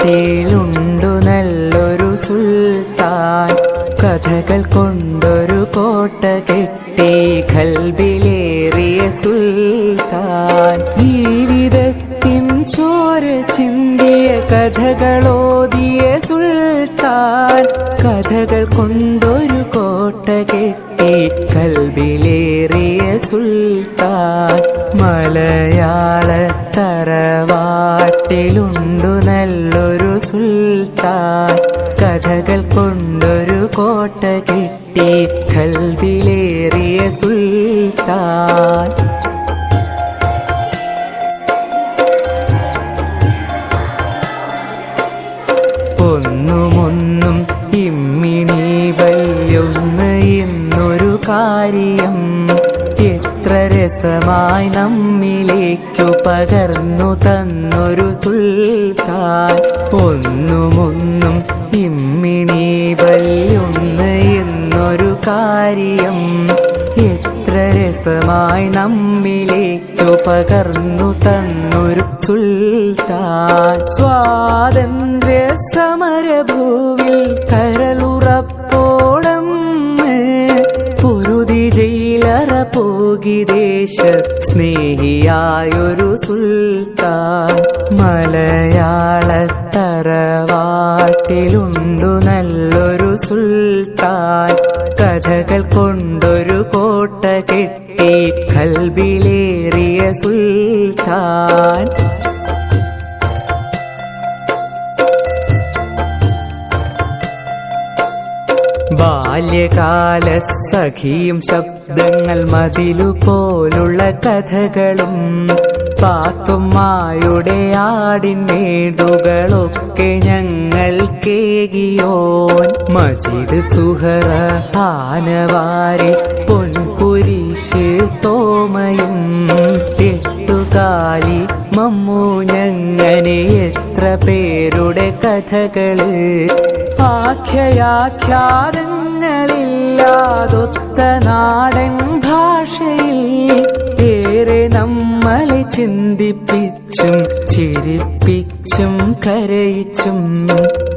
തറവാട്ടിലുണ്ടു നല്ലൊരു സുൽത്താൻ. കഥകൾ കൊണ്ടൊരു കോട്ട കെട്ടി ഖൽബിലേറിയ സുൽത്താൻ. ജീവിതത്തിൻ ചോര ചിന്തിയ കഥകളോതിയ സുൽത്താൻ. കഥകൾ കൊണ്ടൊരു കോട്ട കെട്ടി ഖൽബിലേറിയ സുൽത്താൻ. മലയാള തറവാട്ടിലുണ്ടു നല്ലൊരു സുൽത്താൻ. കഥകൾ കൊണ്ടൊരു കോട്ട കെട്ടി ഖൽബിലേറിയ സുൽത്താൻ. ഒന്നുമൊന്നും ഇമ്മിണി വല്യൊന്ന് എന്നൊരു കാര്യം എത്ര രസമായി നമ്മിലേക്കു പകർന്നു തന്നൊരു സുൽത്താൻ. ഒന്നുമൊന്നും ഇമ്മിണി വല്യൊന്ന് എന്നൊരു കാര്യം എത്ര രസമായി നമ്മിലേക്കു പകർന്നു തന്നൊരു സുൽത്താൻ. സ്വാതന്ത്ര്യ സമരഭൂവിൽ കരളുറപ്പോടം പൊരുതി ജയിലറ പോകി ദേശ സ്നേഹിയായൊരു സുൽത്താൻ. മലയാള തറവാട്ടിലുണ്ടു നല്ലൊരു സുൽത്താൻ. കഥകൾ കൊണ്ടൊരു കോട്ട കെട്ടി ഖൽബിലേറിയ സുൽത്താൻ. ബാല്യകാല സഖിയും ശബ്ദങ്ങൾ മതിലുപോലുള്ള കഥകളും പാത്തുമ്മായുടെ ആടിൻ മേടുകളൊക്കെ ഞങ്ങൾ കേകിയോൻ. മജീദ് സുഹറ ആനവാരി പൊൻകുരിശ് തോമയും എട്ടുകാലി മമ്മൂ ഞങ്ങനെ എത്ര പേരുടെ കഥകള്. ആഖ്യാഖ്യാതങ്ങളില്ലാതൊത്ത നാടൻ ഭാഷയിൽ ഏറെ നമ്മളെ ചിന്തിപ്പിച്ചും ചിരിപ്പിച്ചും കരയിച്ചും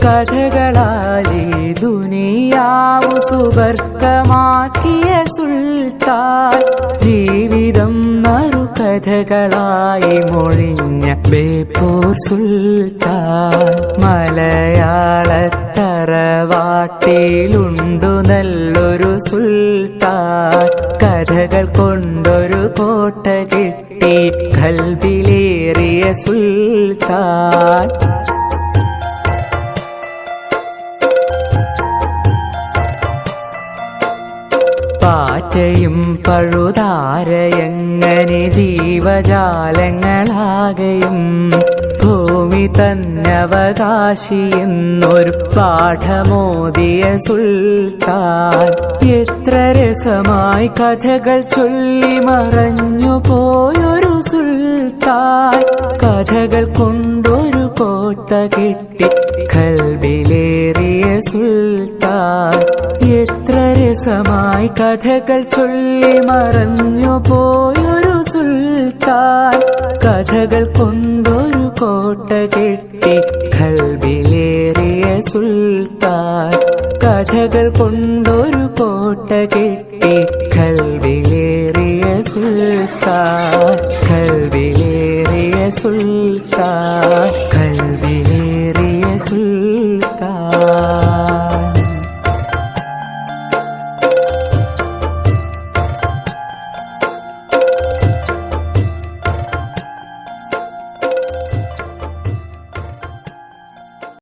കഥകളാലേ ദുനിയാവു സുവർഗമാക്കിയ സുൽത്താൻ. ജീവിതം മറുകഥകളായി മൊഴിഞ്ഞ ബേപ്പൂർ സുൽത്താൻ. മലയാള തറവാട്ടിലുണ്ടു നല്ലൊരു സുൽത്താൻ. കഥകൾ കൊണ്ടൊരു കോട്ട കെട്ടി ഖൽബിലേറിയ സുൽത്താൻ. പാറ്റയും പഴുതാരയങ്ങനെ ജീവജാലങ്ങളാകെയും ഭൂമി തന്നവകാശിയെന്നൊരു പാഠമോദിയ സുൽത്താൻ. എത്ര രസമായി കഥകൾ ചൊല്ലി മറഞ്ഞു പോയൊരു സുൽത്താൻ. കഥകൾ കൊണ്ടൊരു കോട്ട കെട്ടി ഖൽബിലേറിയ സുൽത്താൻ. എത്ര രസമായി കഥകൾ ചൊല്ലി മറഞ്ഞു പോയൊരു സുൽത്താൻ. കഥകൾ കൊണ്ടൊരു കോട്ട കെട്ടി ഖൽബിലേറിയ സുൽത്താൻ. കഥകൾ കൊണ്ടൊരു കോട്ട കെട്ടി ഖൽബിലേറിയ സുൽത്താൻ. ഖൽബിലേറിയ സുൽത്താൻ. ഖൽബിലേറിയ